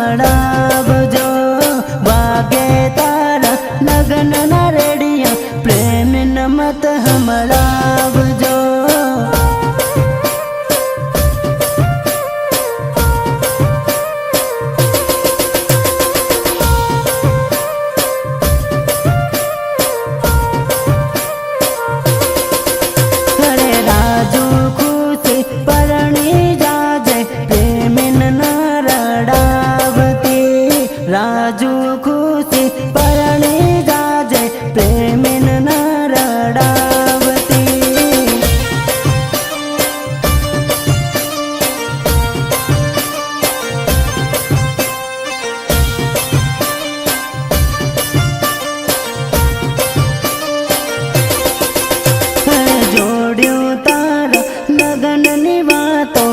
संभळावजो वागे तारा लगन ना रेडिया प्रेम न मत हमळावजो राजू खुशी परणी जाजे प्रेमिन न रडावती जोड्यो तारा लगन नी वातो